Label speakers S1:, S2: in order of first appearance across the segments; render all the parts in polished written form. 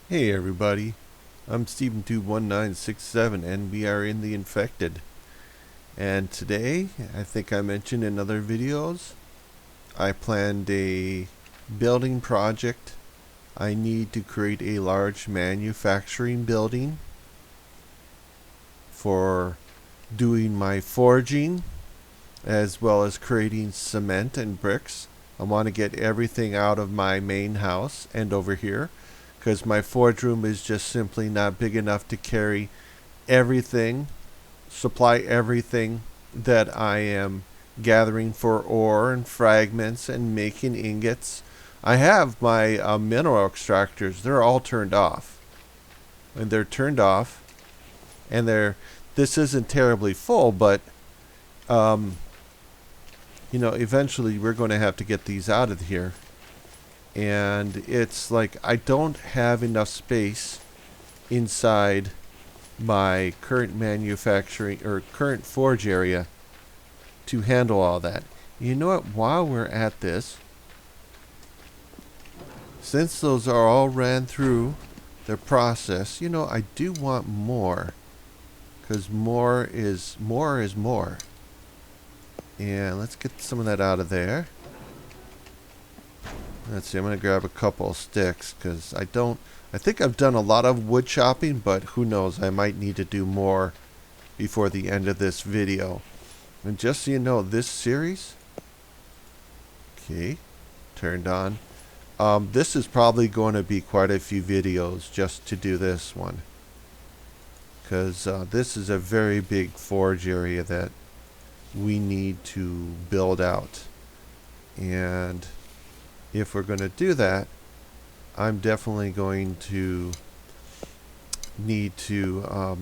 S1: Hey everybody, I'm StephenTube1967 and we are in the Infected. And today, I think I mentioned in other videos, I planned a building project. I need to create a large manufacturing building for doing my forging as well as creating cement and bricks. I want to get everything out of my main house and over here because my forge room is just simply not big enough to carry everything, supply everything that I am gathering for ore and fragments and making ingots. I have my mineral extractors. They're all turned off. And they're turned off. And this isn't terribly full, but um, eventually we're going to have to get these out of here. And it's like I don't have enough space inside my current manufacturing or current forge area to handle all that. You know what? While we're at this, since those are all ran through their process, I do want more because more is more. And let's get some of that out of there. Let's see, I'm going to grab a couple of sticks because I think I've done a lot of wood chopping, but who knows, I might need to do more before the end of this video. And just so you know, this series, okay, turned on. This is probably going to be quite a few videos just to do this one. Because this is a very big forge area that we need to build out. And if we're going to do that, I'm definitely going to need to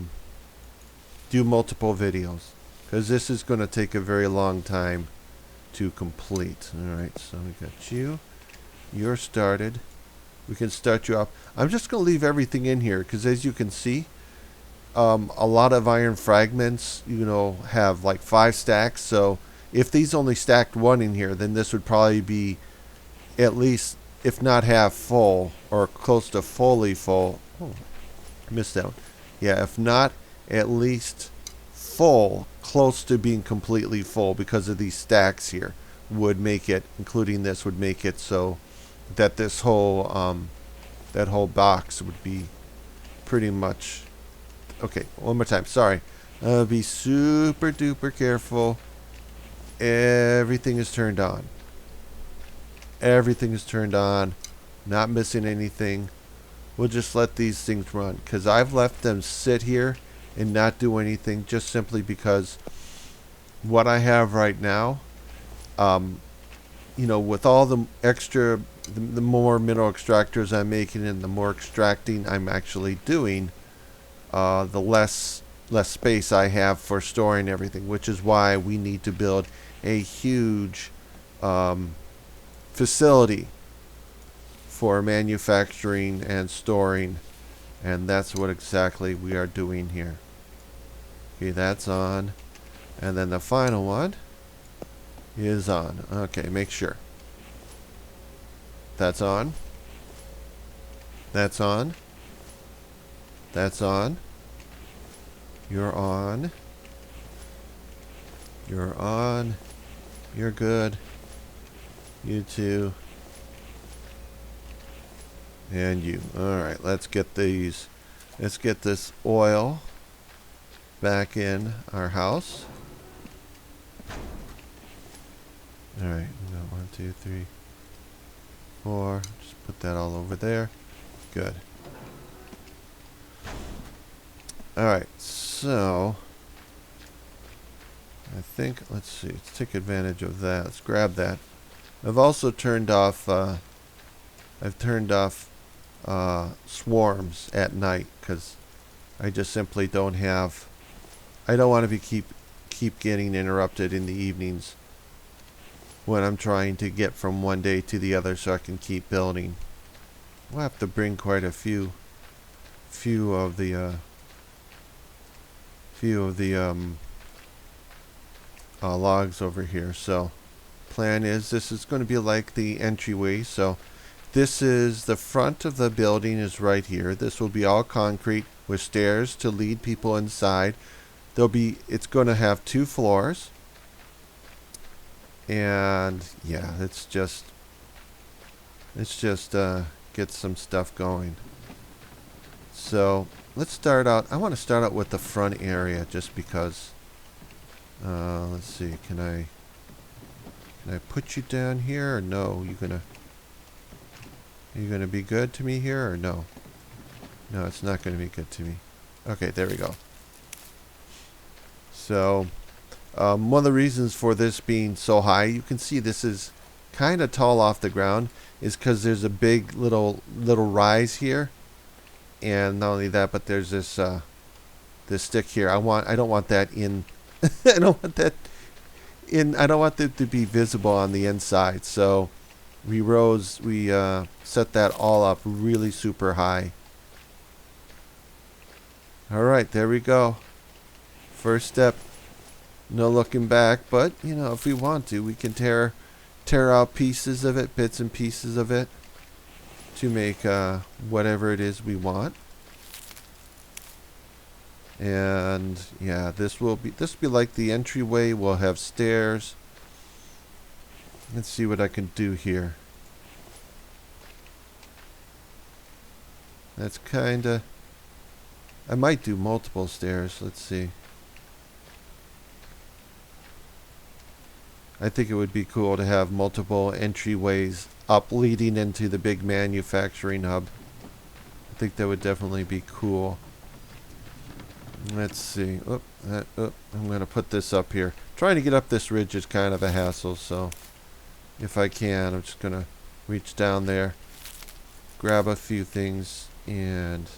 S1: do multiple videos because this is going to take a very long time to complete. Alright, so we got you. You're started. We can start you off. I'm just going to leave everything in here because as you can see, a lot of iron fragments, have like 5 stacks. So if these only stacked 1 in here, then this would probably be at least, if not half full, or close to fully full. Oh, missed that one. Yeah, if not at least full, close to being completely full because of these stacks here would make it, including this, would make it so that this whole, that whole box would be pretty much, okay, one more time, sorry. Be super duper careful. Everything is turned on. Everything is turned on. Not missing anything. We'll just let these things run. Because I've left them sit here and not do anything. Just simply because what I have right now, with all the extra, the more mineral extractors I'm making and the more extracting I'm actually doing, the less space I have for storing everything. Which is why we need to build a huge facility for manufacturing and storing, and that's what exactly we are doing here. Okay, that's on, and then the final one is on. Okay, make sure that's on, that's on, that's on, you're on, you're on, you're good. You too. And you. Alright, let's get these. Let's get this oil back in our house. Alright, we got 1, 2, 3, 4. Just put that all over there. Good. Alright, so I think, let's see, let's take advantage of that. Let's grab that. I've also turned off swarms at night because I just simply don't have, I don't want to keep getting interrupted in the evenings when I'm trying to get from one day to the other so I can keep building. We'll have to bring quite a few of the logs over here. So plan is this is going to be like the entryway, so This is the front of the building is right here. This will be all concrete with stairs to lead people inside. It's going to have 2 floors. And yeah, let's just get some stuff going. So let's start out. I want to start out with the front area just because. Let's see. Can I put you down here or no? Are you gonna be good to me here or no? No, it's not gonna be good to me. Okay, there we go. So one of the reasons for this being so high, you can see this is kind of tall off the ground, is because there's a big little rise here, and not only that, but there's this stick here. I don't want that in. I don't want that to be visible on the inside. So we set that all up really super high. All right, there we go. First step. No looking back, but you know, if we want to, we can tear out pieces of it, bits and pieces of it, to make whatever it is we want. And yeah, this will be like the entryway. We'll have stairs. Let's see what I can do here. That's kinda. I might do multiple stairs. Let's see. I think it would be cool to have multiple entryways up leading into the big manufacturing hub. I think that would definitely be cool. Let's see. I'm going to put this up here. Trying to get up this ridge is kind of a hassle, so if I can, I'm just going to reach down there, grab a few things, and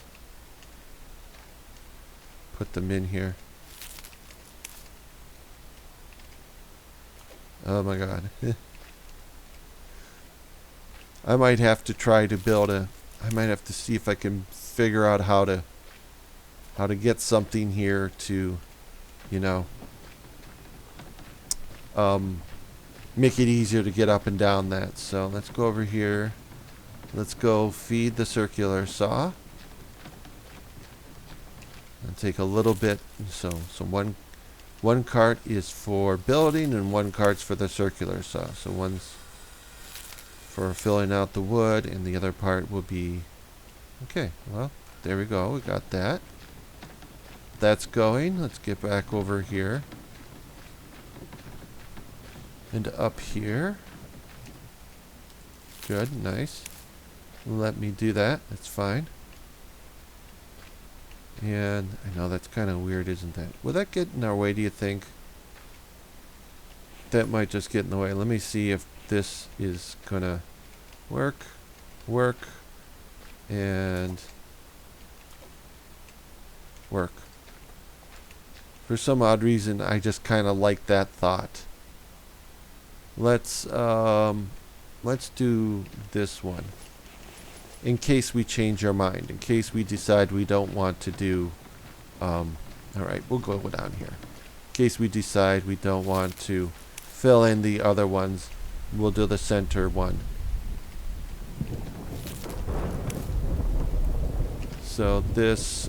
S1: put them in here. Oh my god. I might have to try to build I might have to see if I can figure out how to get something here to, you know, make it easier to get up and down that. So let's go over here. Let's go feed the circular saw. And take a little bit. So one cart is for building and one cart's for the circular saw. So one's for filling out the wood and the other part will be... Okay, well, there we go. We got that. That's going. Let's get back over here. And up here. Good, nice. Let me do that. That's fine. And I know that's kind of weird, isn't that? Will that get in our way, do you think? That might just get in the way. Let me see if this is gonna work, and work. For some odd reason, I just kind of like that thought. Let's do this one. In case we change our mind, in case we decide we don't want to do, alright, we'll go down here. In case we decide we don't want to fill in the other ones, we'll do the center one. So this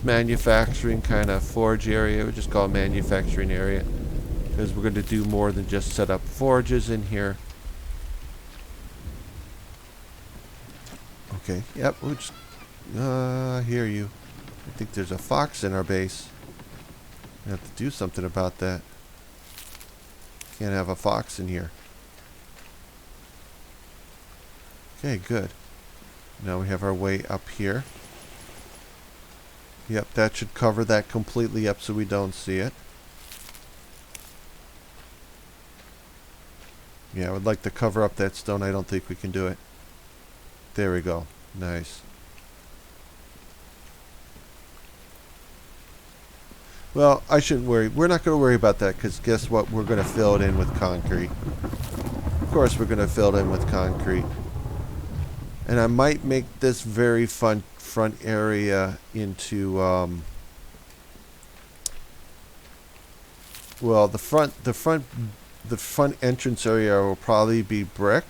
S1: manufacturing kind of forge area, we just call it manufacturing area, because we're going to do more than just set up forges in here. Okay, yep, we'll just, I hear you. I think there's a fox in our base. We have to do something about that. Can't have a fox in here. Okay, good. Now we have our way up here. Yep, that should cover that completely up so we don't see it. Yeah, I would like to cover up that stone. I don't think we can do it. There we go. Nice. Well, I shouldn't worry. We're not going to worry about that because guess what? We're going to fill it in with concrete. Of course we're going to fill it in with concrete. And I might make this very fun front area into well, the front entrance area will probably be brick,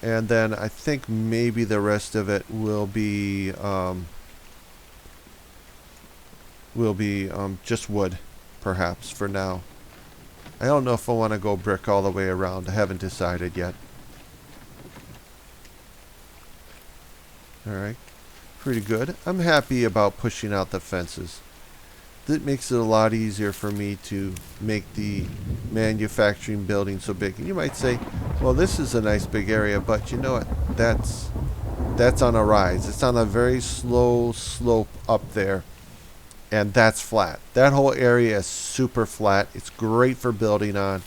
S1: And then I think maybe the rest of it will be just wood, perhaps, for now. I don't know if I want to go brick all the way around. I haven't decided yet. Alright. Pretty good. I'm happy about pushing out the fences. That makes it a lot easier for me to make the manufacturing building so big. And you might say, well, this is a nice big area, but you know what? That's on a rise. It's on a very slow slope up there. And that's flat. That whole area is super flat. It's great for building on,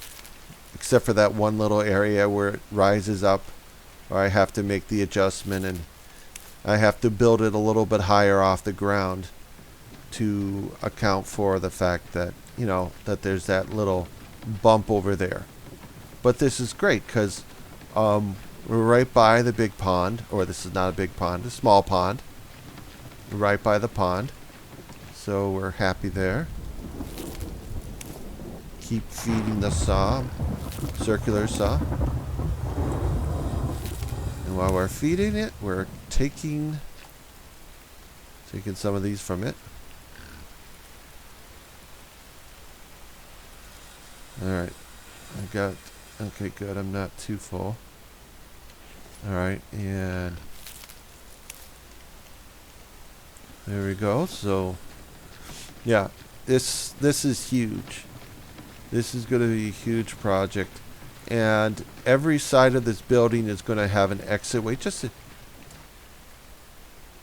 S1: except for that one little area where it rises up, or I have to make the adjustment, and I have to build it a little bit higher off the ground to account for the fact that, you know, that there's that little bump over there. But this is great because we're right by the big pond, or this is not a big pond, a small pond. We're right by the pond. So we're happy there. Keep feeding the saw, circular saw. And while we're feeding it, we're taking some of these from it. Alright. Okay, good. I'm not too full. Alright, and there we go. So yeah, this is huge. This is going to be a huge project, and every side of this building is going to have an exit way. Just a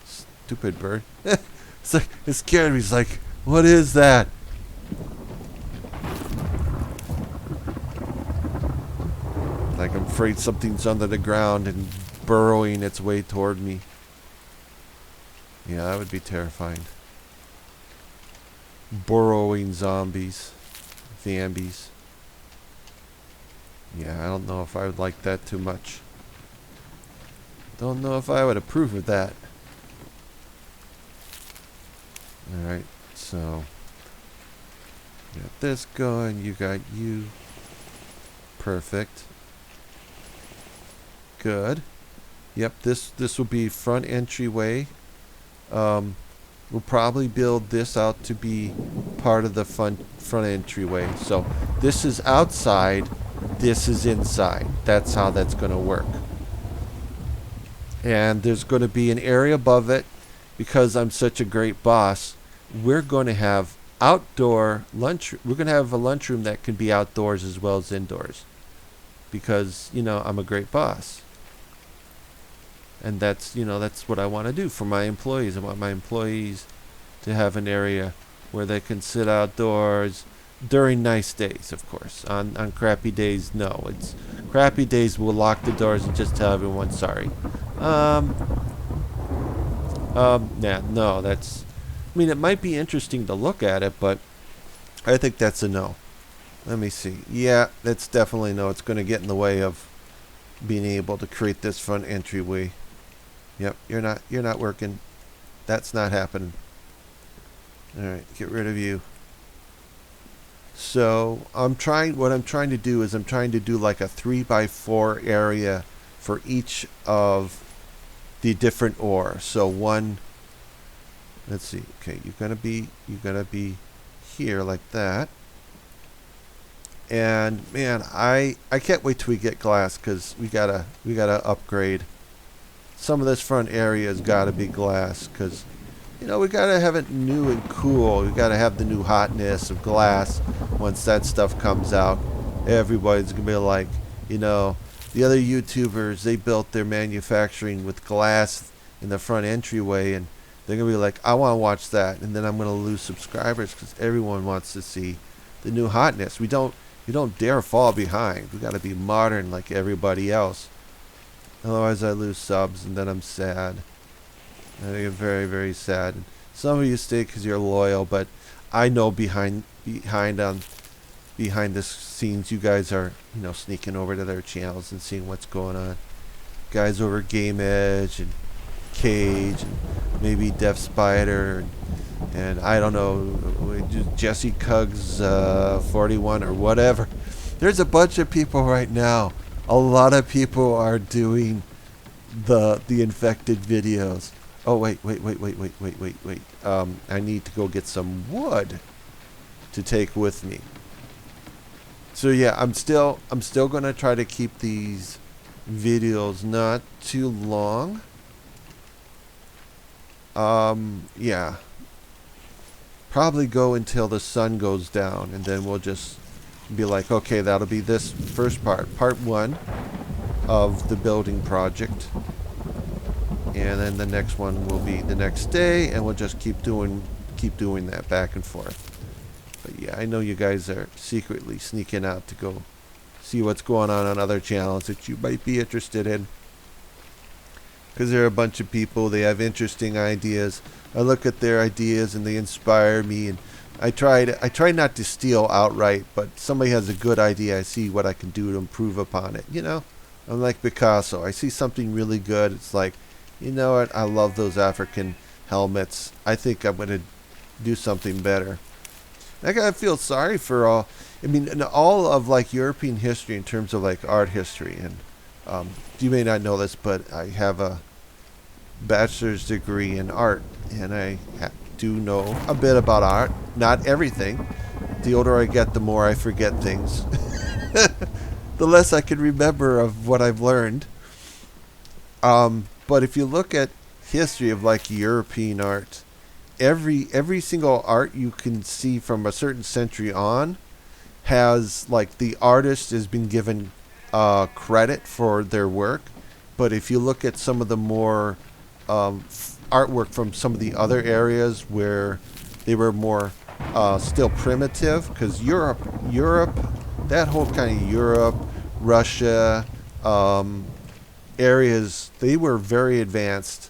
S1: stupid bird. It's like, it scared me. It's like, what is that? Like, I'm afraid something's under the ground and burrowing its way toward me. Yeah, that would be terrifying. Burrowing zombies. Zambies. Yeah, I don't know if I would like that too much. Don't know if I would approve of that. Alright, so got this going, you got you. Perfect. Good. Yep, this will be front entryway. We'll probably build this out to be part of the front entryway. So this is outside, this is inside. That's how that's going to work. And there's going to be an area above it. Because I'm such a great boss, we're going to have outdoor lunch. We're going to have a lunchroom that can be outdoors as well as indoors. Because, you know, I'm a great boss. And that's, you know, that's what I want to do for my employees. I want my employees to have an area where they can sit outdoors during nice days, of course. On crappy days, no. It's crappy days, we'll lock the doors and just tell everyone sorry. Yeah, no, that's, I mean, it might be interesting to look at it, but I think that's a no. Let me see. Yeah, that's definitely no. It's going to get in the way of being able to create this front entryway. Yep, you're not working. That's not happening. Alright, get rid of you. So what I'm trying to do is I'm trying to do like a 3x4 area for each of the different ore. So one, let's see, okay, you're gonna be here like that. And man, I can't wait till we get glass, because we gotta upgrade. Some of this front area has got to be glass, because, you know, we got to have it new and cool. We got to have the new hotness of glass. Once that stuff comes out, everybody's going to be like, you know, the other YouTubers, they built their manufacturing with glass in the front entryway, and they're going to be like, I want to watch that. And then I'm going to lose subscribers because everyone wants to see the new hotness. You don't dare fall behind. We got to be modern like everybody else. Otherwise, I lose subs, and then I'm sad. I get very, very sad. And some of you stay because you're loyal, but I know behind the scenes, you guys are, you know, sneaking over to their channels and seeing what's going on. Guys over Game Edge and Cage, and maybe Def Spider, and I don't know, Jesse Cuggs 41 or whatever. There's a bunch of people right now A lot of people are doing the infected videos. Oh wait. I need to go get some wood to take with me. So yeah, I'm still gonna try to keep these videos not too long. Yeah. Probably go until the sun goes down, and then we'll just be like, okay, that'll be this first part 1 of the building project, and then the next one will be the next day, and we'll just keep doing that back and forth. But yeah, I know you guys are secretly sneaking out to go see what's going on other channels that you might be interested in, because there are a bunch of people, they have interesting ideas. I look at their ideas and they inspire me, and I try not to steal outright, but somebody has a good idea, I see what I can do to improve upon it, you know? I'm like Picasso. I see something really good, it's like, you know what, I love those African helmets. I think I'm going to do something better. I gotta feel sorry for all of like European history in terms of like art history, and you may not know this, but I have a bachelor's degree in art, and I do know a bit about art. Not everything. The older I get, the more I forget things. The less I can remember of what I've learned. But if you look at history of like European art, every single art you can see from a certain century on has, like, the artist has been given credit for their work. But if you look at some of the more artwork from some of the other areas where they were more still primitive, because Europe, that whole kind of Europe, Russia, areas, they were very advanced,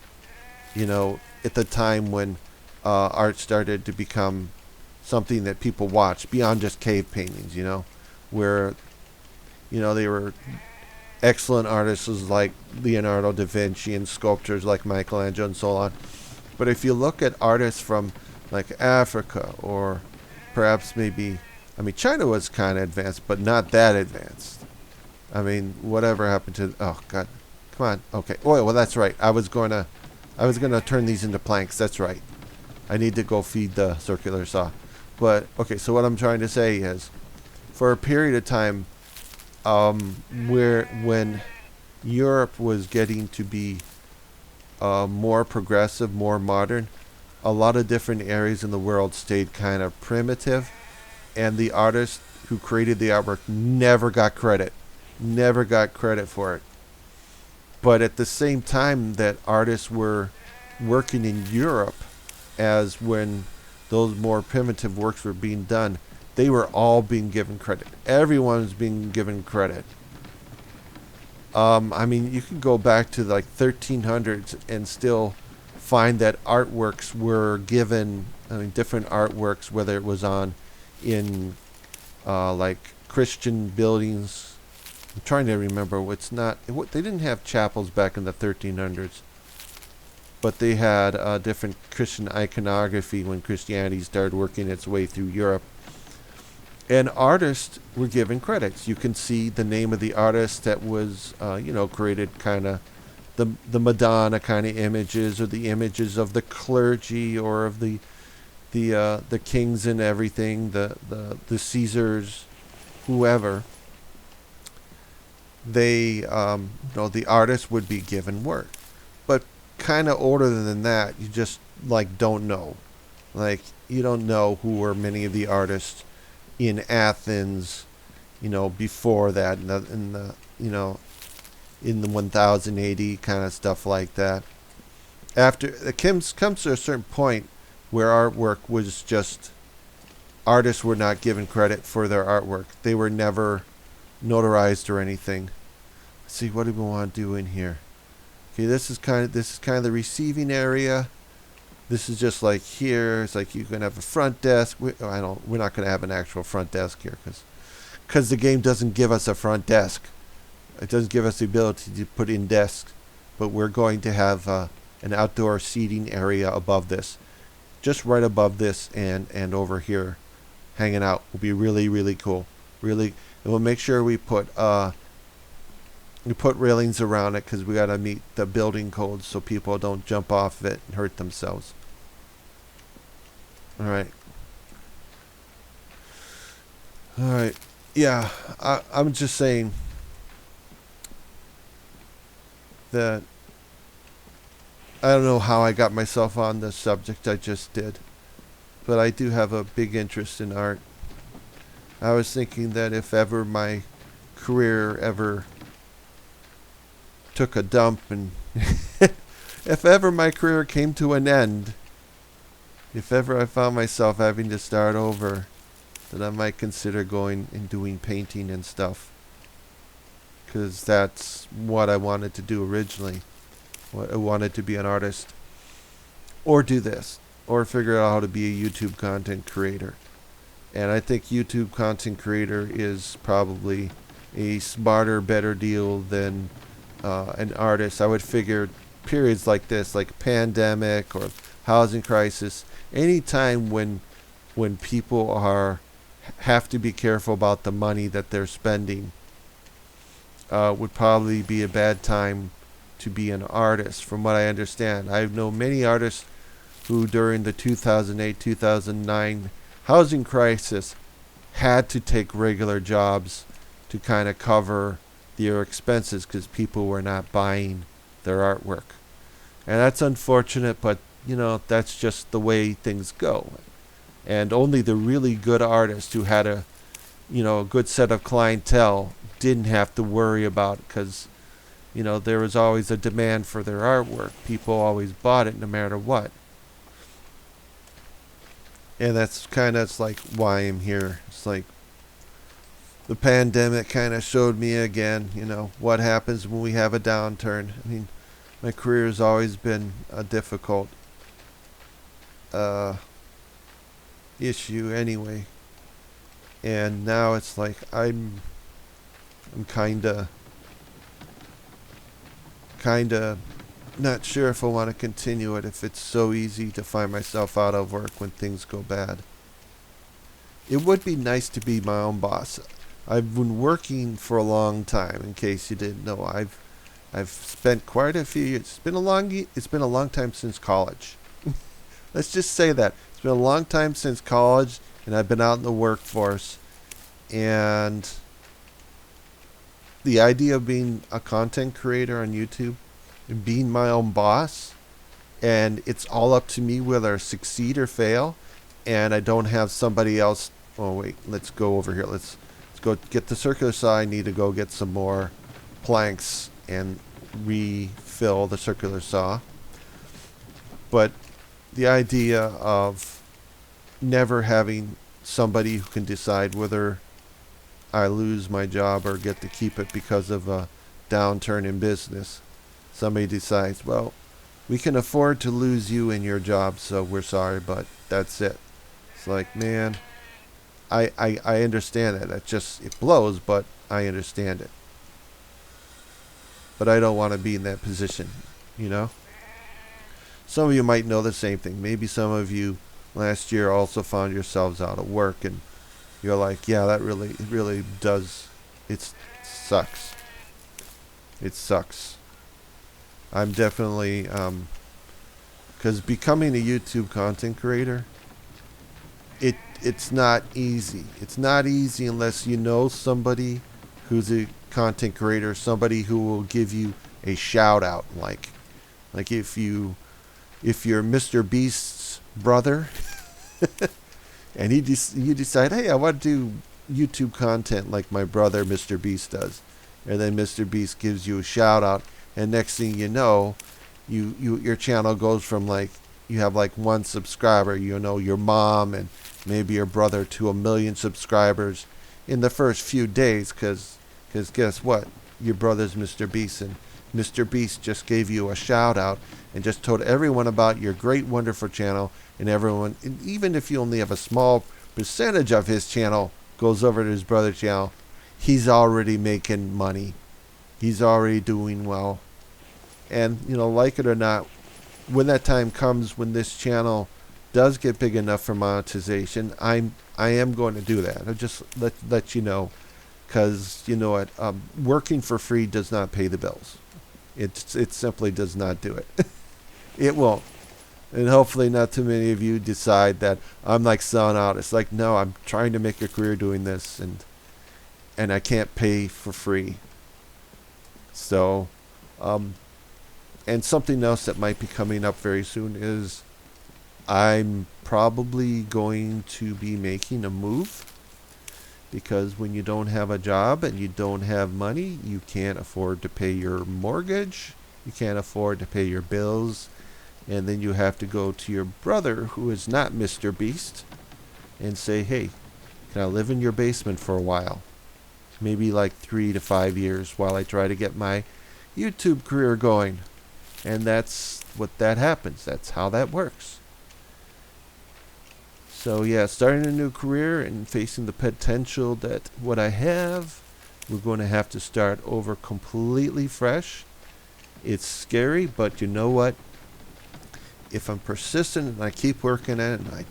S1: you know, at the time when art started to become something that people watched beyond just cave paintings, you know, where, you know, they were excellent artists like Leonardo da Vinci and sculptors like Michelangelo and so on. But if you look at artists from like Africa, or perhaps maybe, China was kind of advanced, but not that advanced. Whatever happened to, oh God, come on. Okay. Oh, well, that's right. I was going to turn these into planks. That's right. I need to go feed the circular saw. But, okay, so what I'm trying to say is, for a period of time, when Europe was getting to be more progressive, more modern, a lot of different areas in the world stayed kind of primitive, and the artists who created the artwork never got credit for it. But at the same time that artists were working in Europe, as when those more primitive works were being done, they were all being given credit. Everyone was being given credit. You can go back to like 1300s and still find that artworks were given, different artworks, whether it was in like Christian buildings. I'm trying to remember. They didn't have chapels back in the 1300s, but they had different Christian iconography when Christianity started working its way through Europe. And artists were given credits. You can see the name of the artist that was, created kind of the Madonna kind of images, or the images of the clergy, or of the kings and everything, the Caesars, whoever. They, the artist would be given work. But kind of older than that, you just don't know. You don't know who were many of the artists in Athens, before that, in the 1000 AD kind of stuff like that. After it comes to a certain point where artwork was just, artists were not given credit for their artwork. They were never notarized or anything. Let's see, what do we want to do in here? Okay, this is kind of the receiving area. This is just like here. It's like you can have a front desk. We're not going to have an actual front desk here because the game doesn't give us a front desk. It doesn't give us the ability to put in desks. But we're going to have an outdoor seating area above this, just right above this, and over here, hanging out will be really, really cool. Really, and we'll make sure we put We put railings around it because we got to meet the building codes so people don't jump off of it and hurt themselves. Alright. Alright. Yeah, I'm just saying that I don't know how I got myself on this subject. I just did. But I do have a big interest in art. I was thinking that if ever my career ever took a dump and if ever my career came to an end, if ever I found myself having to start over, then I might consider going and doing painting and stuff. Because that's what I wanted to do originally. I wanted to be an artist. Or do this. Or figure out how to be a YouTube content creator. And I think YouTube content creator is probably a smarter, better deal than an artist. I would figure periods like this, like pandemic or housing crisis, any time when people have to be careful about the money that they're spending, would probably be a bad time to be an artist, from what I understand. I know many artists who during the 2008-2009 housing crisis had to take regular jobs to kind of cover their expenses because people were not buying their artwork. And that's unfortunate, but you know, that's just the way things go. And only the really good artists who had a good set of clientele didn't have to worry about it, because there was always a demand for their artwork. People always bought it no matter what. And that's kind of like why I'm here. It's like the pandemic kind of showed me again, what happens when we have a downturn. I mean, my career has always been a difficult issue anyway. And now it's like I'm kind of not sure if I want to continue it, if it's so easy to find myself out of work when things go bad. It would be nice to be my own boss. I've been working for a long time, in case you didn't know. I've spent quite a few years. It's been a long time since college. Let's just say that. It's been a long time since college, and I've been out in the workforce. And the idea of being a content creator on YouTube and being my own boss, and it's all up to me whether I succeed or fail, and I don't have somebody else. Oh wait, let's go over here. Let's go get the circular saw. I need to go get some more planks and refill the circular saw. But the idea of never having somebody who can decide whether I lose my job or get to keep it because of a downturn in business. Somebody decides, well, we can afford to lose you in your job, so we're sorry, but that's it. It's like, man, I understand that. It blows, but I understand it. But I don't want to be in that position, Some of you might know the same thing. Maybe some of you last year also found yourselves out of work, and you're like, yeah, that really does. It sucks. It sucks. I'm definitely, because becoming a YouTube content creator, it's not easy. It's not easy unless you know somebody who's a content creator, somebody who will give you a shout out, like if you're Mr. Beast's brother, and you decide, hey, I want to do YouTube content like my brother Mr. Beast does, and then Mr. Beast gives you a shout out, and next thing you know, your channel goes from you have 1 subscriber, your mom and maybe your brother, to 1 million subscribers in the first few days, because guess what? Your brother's Mr. Beast, and Mr. Beast just gave you a shout out and just told everyone about your great, wonderful channel, and everyone, and even if you only have a small percentage of his channel goes over to his brother's channel, he's already making money. He's already doing well. And, like it or not, when that time comes, when this channel does get big enough for monetization, I am going to do that. I'll just let you know. because you know what, working for free does not pay the bills. It simply does not do it. It won't. And hopefully not too many of you decide that I'm like selling out. It's like, no, I'm trying to make a career doing this, and I can't pay for free. So, and something else that might be coming up very soon is I'm probably going to be making a move, because when you don't have a job and you don't have money, you can't afford to pay your mortgage, you can't afford to pay your bills, and then you have to go to your brother, who is not Mr. Beast, and say, hey, can I live in your basement for a while? Maybe like 3 to 5 years while I try to get my YouTube career going. And that's what that happens. That's how that works. So yeah, starting a new career and facing the potential that what I have, we're going to have to start over completely fresh. It's scary, but you know what? If I'm persistent and I keep working at it and I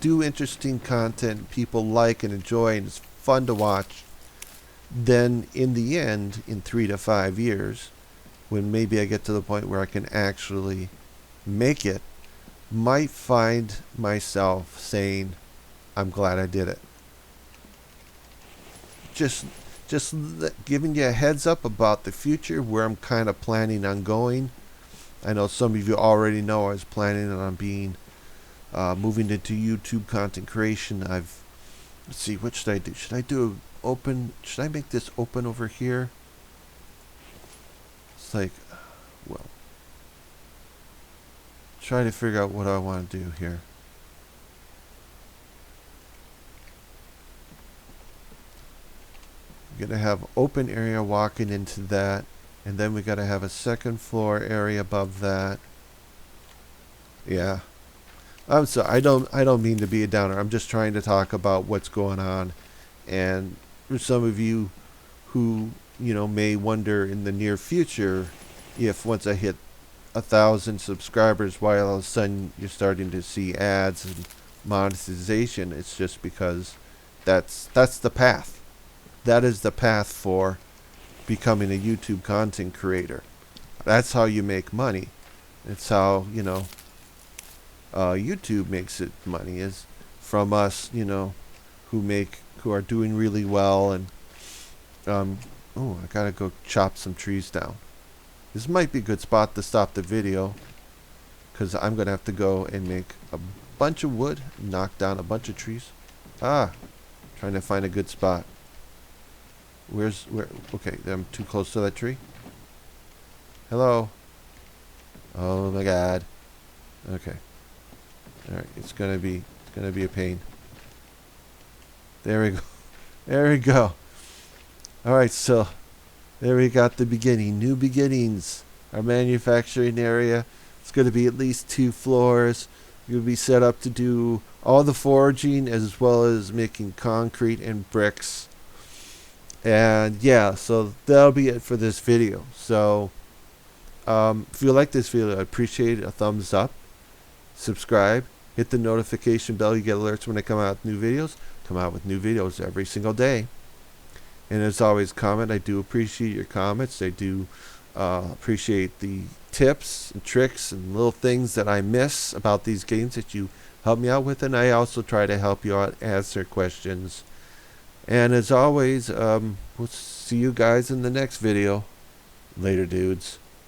S1: do interesting content people like and enjoy and it's fun to watch, then in the end, in 3 to 5 years, when maybe I get to the point where I can actually make it, might find myself saying, I'm glad I did it. Just giving you a heads up about the future, where I'm kind of planning on going. I know some of you already know I was planning on being moving into YouTube content creation. Let's see, what should I do? Should I do open? Should I make this open over here? It's like, well, trying to figure out what I want to do here. We're gonna have open area walking into that. And then we got to have a second floor area above that. Yeah. I'm sorry. I don't mean to be a downer. I'm just trying to talk about what's going on. And for some of you who, may wonder in the near future if once I hit 1,000 subscribers, why all of a sudden you're starting to see ads and monetization, it's just because that's the path. That is the path for becoming a YouTube content creator. That's how you make money. It's how, YouTube makes it money, is from us, who are doing really well. And I gotta go chop some trees down. This might be a good spot to stop the video, because I'm gonna have to go and make a bunch of wood, knock down a bunch of trees. Trying to find a good spot. Where? Okay, I'm too close to that tree. Hello. Oh my God. Okay. All right, it's gonna be a pain. There we go. There we go. All right, so there we got the beginning. New beginnings. Our manufacturing area. It's going to be at least 2 floors. You'll be set up to do all the forging as well as making concrete and bricks. And yeah, so that'll be it for this video. So if you like this video, I'd appreciate a thumbs up, subscribe, hit the notification bell. You get alerts when I come out with new videos. Come out with new videos every single day. And as always, comment. I do appreciate your comments. I do appreciate the tips and tricks and little things that I miss about these games that you help me out with. And I also try to help you out, answer questions. And as always, we'll see you guys in the next video. Later, dudes.